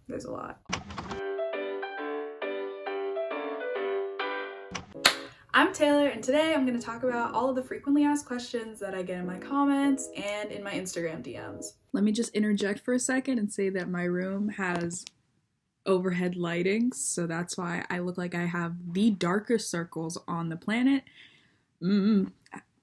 There's a lot. I'm Taylor, and today I'm going to talk about all of the frequently asked questions that I get in my comments and in my Instagram DMs. Let me just interject for a second and say that my room has overhead lighting, so that's why I look like I have the darkest circles on the planet.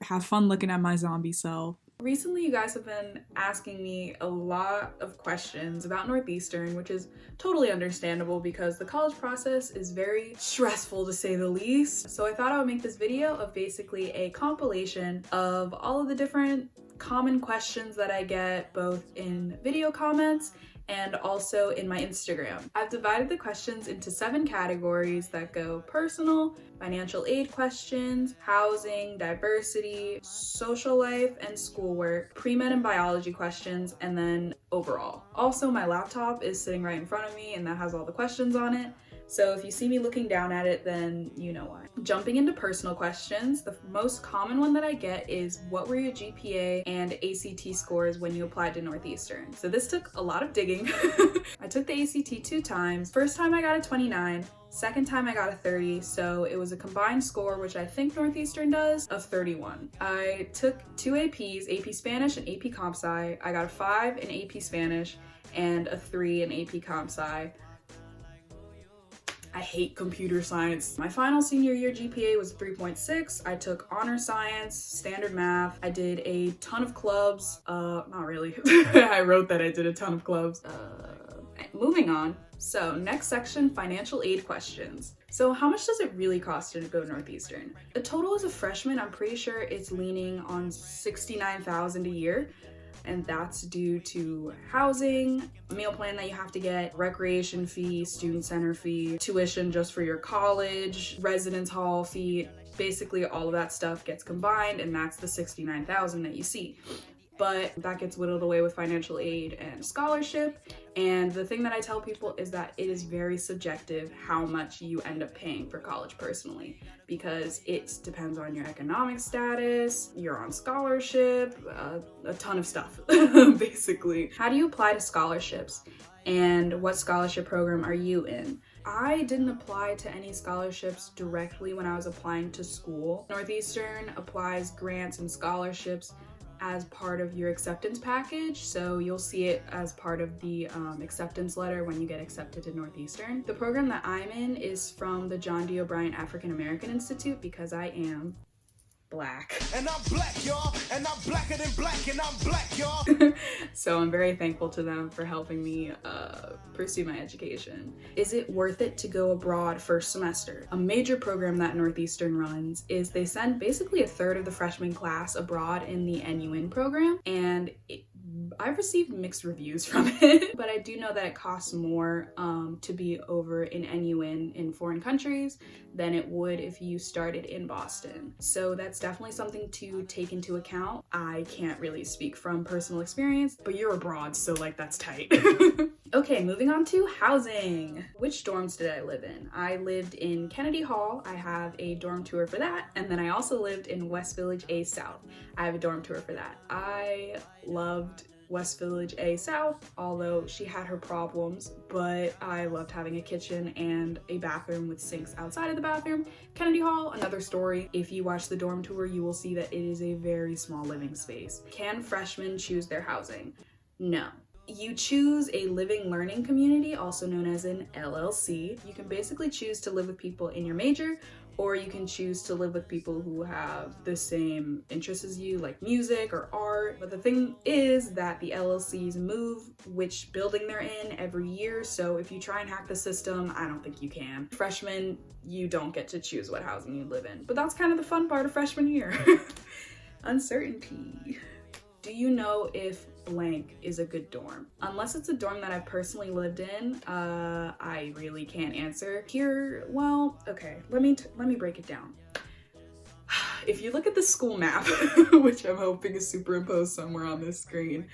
Have fun looking at my zombie self. Recently, you guys have been asking me a lot of questions about Northeastern, which is totally understandable because the college process is very stressful to say the least. So I thought I would make this video of basically a compilation of all of the different common questions that I get both in video comments and also in my Instagram. I've divided the questions into 7 categories that go personal, financial aid questions, housing, diversity, social life and schoolwork, pre-med and biology questions, and then overall. Also, my laptop is sitting right in front of me and that has all the questions on it. So if you see me looking down at it, then you know why. Jumping into personal questions, the most common one that I get is what were your GPA and ACT scores when you applied to Northeastern? So this took a lot of digging. I took the ACT 2 times. First time I got a 29, second time I got a 30, so it was a combined score, which I think Northeastern does, of 31. I took 2 APs, AP Spanish and AP Comp Sci. I got a 5 in AP Spanish and a 3 in AP Comp Sci. I hate computer science. My final senior year GPA was 3.6. I took honor science, standard math. I did a ton of clubs. Not really. I wrote that I did a ton of clubs. Moving on. So next section, financial aid questions. So how much does it really cost to go to Northeastern? The total as a freshman, I'm pretty sure it's leaning on $69,000 a year. And that's due to housing, a meal plan that you have to get, recreation fee, student center fee, tuition just for your college, residence hall fee. Basically all of that stuff gets combined and that's the $69,000 that you see. But that gets whittled away with financial aid and scholarship. And the thing that I tell people is that it is very subjective how much you end up paying for college personally, because it depends on your economic status, you're on scholarship, a ton of stuff, basically. How do you apply to scholarships? And what scholarship program are you in? I didn't apply to any scholarships directly when I was applying to school. Northeastern applies grants and scholarships as part of your acceptance package, so you'll see it as part of the acceptance letter when you get accepted to Northeastern. The program that I'm in is from the John D. O'Brien African American Institute because I am Black. And I'm black, y'all, and I'm blacker than black, and I'm black, y'all. So I'm very thankful to them for helping me pursue my education. Is it worth it to go abroad first semester? A major program that Northeastern runs is they send basically 1/3 of the freshman class abroad in the NUN program, and I've received mixed reviews from it, but I do know that it costs more to be over in NUN in foreign countries than it would if you started in Boston. So that's definitely something to take into account. I can't really speak from personal experience, but you're abroad, so like that's tight. Okay, moving on to housing. Which dorms did I live in? I lived in Kennedy Hall. I have a dorm tour for that. And then I also lived in West Village A South. I have a dorm tour for that. I loved West Village A South, although she had her problems, but I loved having a kitchen and a bathroom with sinks outside of the bathroom. Kennedy Hall, another story. If you watch the dorm tour, you will see that it is a very small living space. Can freshmen choose their housing? No. You choose a living learning community, also known as an LLC. You can basically choose to live with people in your major, or you can choose to live with people who have the same interests as you, like music or art. But the thing is that the LLCs move which building they're in every year, so if you try and hack the system, I don't think you can. Freshmen, you don't get to choose what housing you live in. But that's kind of the fun part of freshman year. Uncertainty. Do you know if blank is a good dorm? Unless it's a dorm that I've personally lived in, I really can't answer. Here, well, okay, let me break it down. If you look at the school map, which I'm hoping is superimposed somewhere on this screen,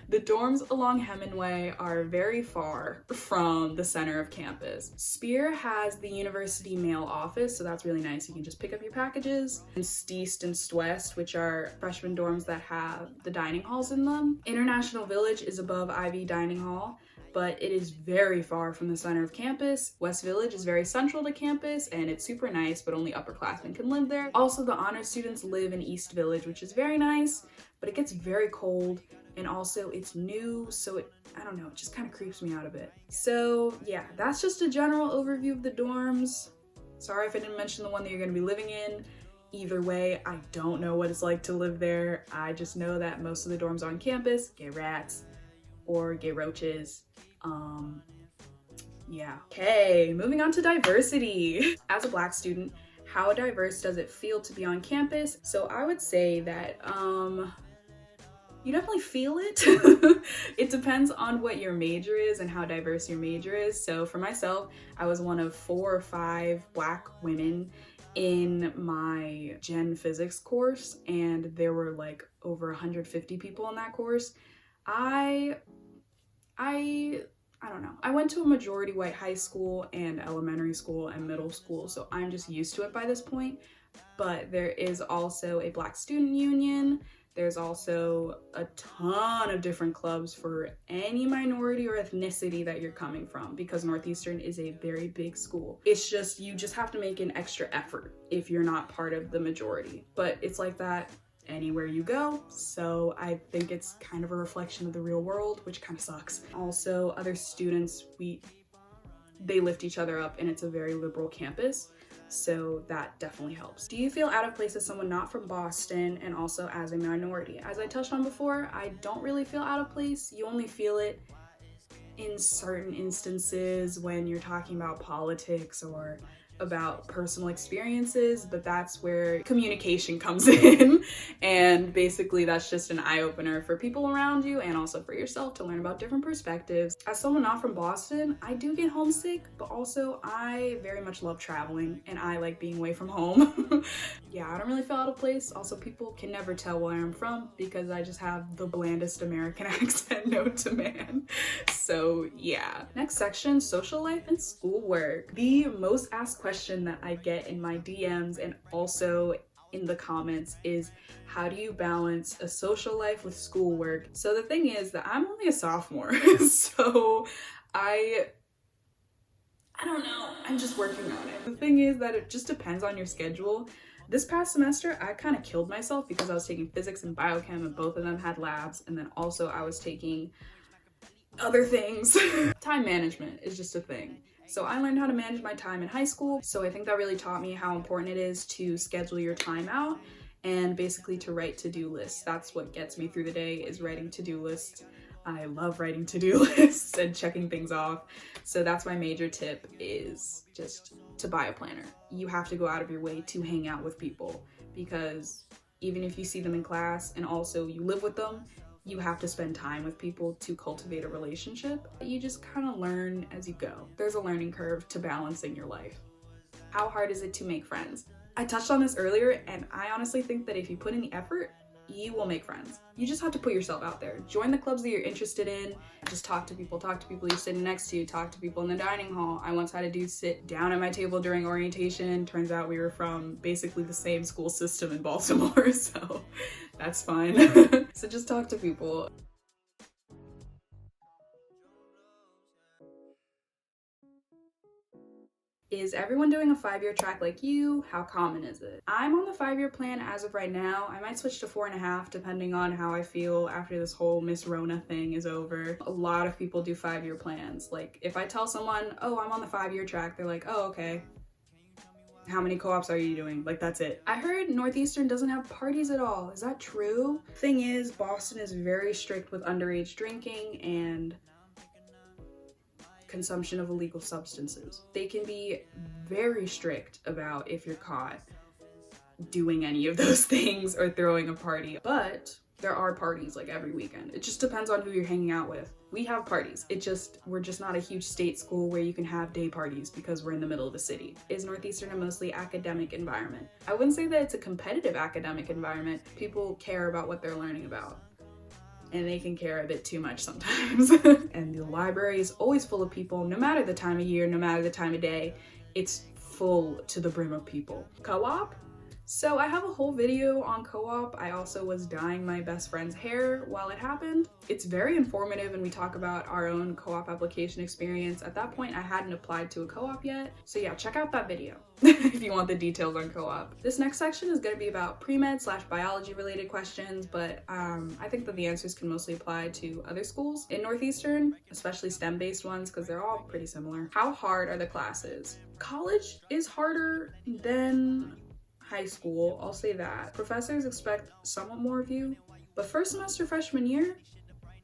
the dorms along Hemingway are very far from the center of campus. Spear has the university mail office, so that's really nice. You can just pick up your packages. And East and West, which are freshman dorms that have the dining halls in them. International Village is above Ivy Dining Hall. but it is very far from the center of campus. West Village is very central to campus and it's super nice, but only upperclassmen can live there. Also, the honor students live in East Village, which is very nice, but it gets very cold, and also it's new, so I don't know, it just kind of creeps me out a bit. So yeah, that's just a general overview of the dorms. Sorry if I didn't mention the one that you're gonna be living in. Either way, I don't know what it's like to live there. I just know that most of the dorms on campus get rats or get roaches. Yeah. Okay, moving on to diversity. As a Black student, how diverse does it feel to be on campus? So I would say that you definitely feel it. It depends on what your major is and how diverse your major is. So for myself, I was one of 4 or 5 Black women in my Gen Physics course, and there were like over 150 people in that course. I don't know. I went to a majority white high school and elementary school and middle school, so I'm just used to it by this point. But there is also a Black student union. There's also a ton of different clubs for any minority or ethnicity that you're coming from, because Northeastern is a very big school. It's just, you just have to make an extra effort if you're not part of the majority. But it's like that anywhere you go, so I think it's kind of a reflection of the real world, which kind of sucks. Also, other students, they lift each other up, and it's a very liberal campus, so that definitely helps. Do you feel out of place as someone not from Boston and also as a minority? As I touched on before, I don't really feel out of place. You only feel it in certain instances when you're talking about politics or about personal experiences, but that's where communication comes in. And basically that's just an eye-opener for people around you and also for yourself to learn about different perspectives. As someone not from Boston, I do get homesick, but also I very much love traveling and I like being away from home. Yeah, I don't really feel out of place. Also, people can never tell where I'm from because I just have the blandest American accent known to man. So yeah. Next section, social life and schoolwork. The most asked question that I get in my DMs and also in the comments is, how do you balance a social life with schoolwork? So the thing is that I'm only a sophomore, so I don't know, I'm just working on it. The thing is that it just depends on your schedule. This past semester, I kind of killed myself because I was taking physics and biochem and both of them had labs, and then also I was taking other things. Time management is just a thing. So I learned how to manage my time in high school. So I think that really taught me how important it is to schedule your time out and basically to write to-do lists. That's what gets me through the day, is writing to-do lists. I love writing to-do lists and checking things off. So that's my major tip, is just to buy a planner. You have to go out of your way to hang out with people, because even if you see them in class and also you live with them, you have to spend time with people to cultivate a relationship. You just kind of learn as you go. There's a learning curve to balancing your life. How hard is it to make friends? I touched on this earlier, and I honestly think that if you put in the effort, you will make friends. You just have to put yourself out there. Join the clubs that you're interested in. Just talk to people you're sitting next to, talk to people in the dining hall. I once had a dude sit down at my table during orientation. Turns out we were from basically the same school system in Baltimore, so that's fine. So just talk to people. Is everyone doing a 5-year track like you? How common is it? I'm on the 5-year plan as of right now. I might switch to 4.5 depending on how I feel after this whole Miss Rona thing is over. A lot of people do 5-year plans. Like, if I tell someone, oh, I'm on the 5-year track, they're like, oh, okay. How many co-ops are you doing? Like, that's it. I heard Northeastern doesn't have parties at all. Is that true? Thing is, Boston is very strict with underage drinking and consumption of illegal substances. They can be very strict about if you're caught doing any of those things or throwing a party. But there are parties like every weekend. It just depends on who you're hanging out with. We have parties. We're just not a huge state school where you can have day parties because we're in the middle of the city. Is Northeastern a mostly academic environment? I wouldn't say that it's a competitive academic environment. People care about what they're learning about, and they can care a bit too much sometimes. And the library is always full of people, no matter the time of year, no matter the time of day. It's full to the brim of people. Co-op? So I have a whole video on co-op. I also was dyeing my best friend's hair while it happened. It's very informative and we talk about our own co-op application experience. At that point, I hadn't applied to a co-op yet. So yeah, check out that video if you want the details on co-op. This next section is gonna be about pre-med / biology related questions, but I think that the answers can mostly apply to other schools in Northeastern, especially STEM-based ones, because they're all pretty similar. How hard are the classes? College is harder than high school, I'll say that. Professors expect somewhat more of you, but first semester freshman year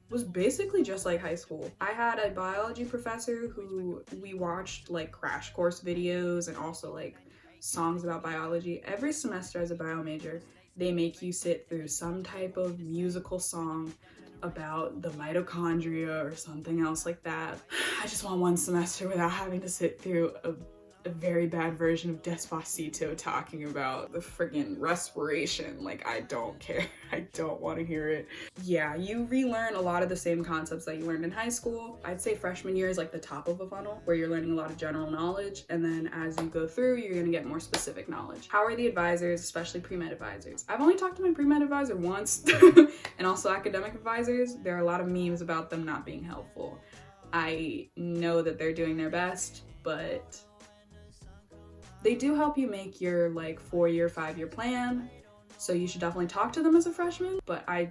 was basically just like high school. I had a biology professor who we watched like crash course videos and also like songs about biology. Every semester as a bio major, they make you sit through some type of musical song about the mitochondria or something else like that. I just want one semester without having to sit through a very bad version of Despacito talking about the friggin' respiration. Like, I don't care. I don't want to hear it. Yeah, you relearn a lot of the same concepts that you learned in high school. I'd say freshman year is like the top of a funnel where you're learning a lot of general knowledge, and then as you go through, you're gonna get more specific knowledge. How are the advisors, especially pre-med advisors? I've only talked to my pre-med advisor once, and also academic advisors. There are a lot of memes about them not being helpful. I know that they're doing their best, but they do help you make your like 4-year, 5-year plan. So you should definitely talk to them as a freshman, but I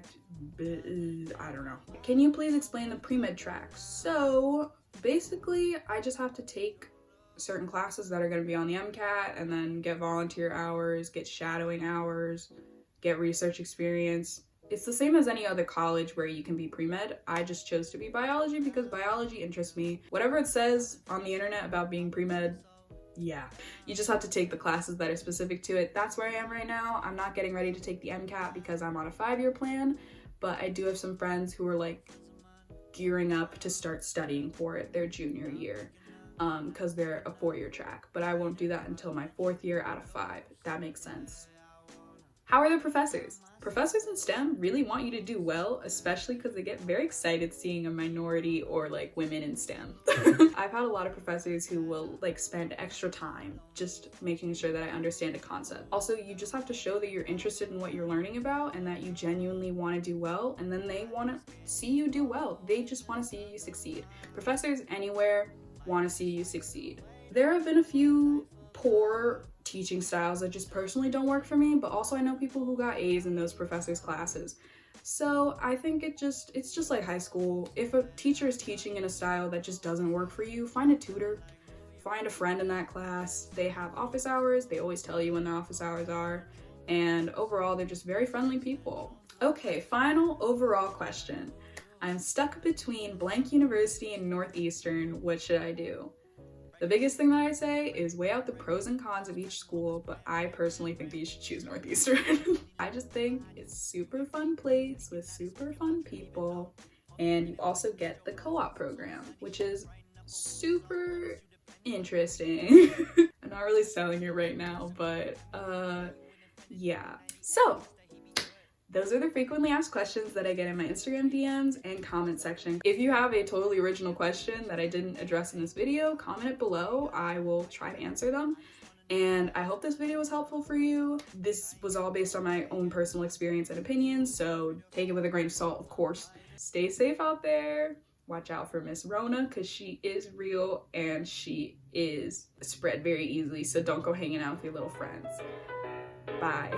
don't know. Can you please explain the pre-med track? So basically I just have to take certain classes that are gonna be on the MCAT and then get volunteer hours, get shadowing hours, get research experience. It's the same as any other college where you can be pre-med. I just chose to be biology because biology interests me. Whatever it says on the internet about being pre-med, yeah, you just have to take the classes that are specific to it. That's where I am right now. I'm not getting ready to take the MCAT because I'm on a 5-year plan, but I do have some friends who are like gearing up to start studying for it their junior year because they're a 4-year track, but I won't do that until my 4th year out of 5, if that makes sense. How are the professors? Professors in STEM really want you to do well, especially because they get very excited seeing a minority or like women in STEM. I've had a lot of professors who will like spend extra time just making sure that I understand a concept. Also, you just have to show that you're interested in what you're learning about and that you genuinely want to do well, and then they want to see you do well. They just want to see you succeed. Professors anywhere want to see you succeed. There have been a few poor teaching styles that just personally don't work for me, but also I know people who got A's in those professors' classes. So I think it's just like high school. If a teacher is teaching in a style that just doesn't work for you, find a tutor, find a friend in that class. They have office hours. They always tell you when their office hours are. And overall, they're just very friendly people. Okay, final overall question. I'm stuck between blank university and Northeastern. What should I do? The biggest thing that I say is weigh out the pros and cons of each school, but I personally think that you should choose Northeastern. I just think it's a super fun place with super fun people, and you also get the co-op program, which is super interesting. I'm not really selling it right now, but yeah. So those are the frequently asked questions that I get in my Instagram DMs and comment section. If you have a totally original question that I didn't address in this video, comment it below. I will try to answer them. And I hope this video was helpful for you. This was all based on my own personal experience and opinions, so take it with a grain of salt, of course. Stay safe out there. Watch out for Miss Rona, because she is real and she is spread very easily, so don't go hanging out with your little friends. Bye.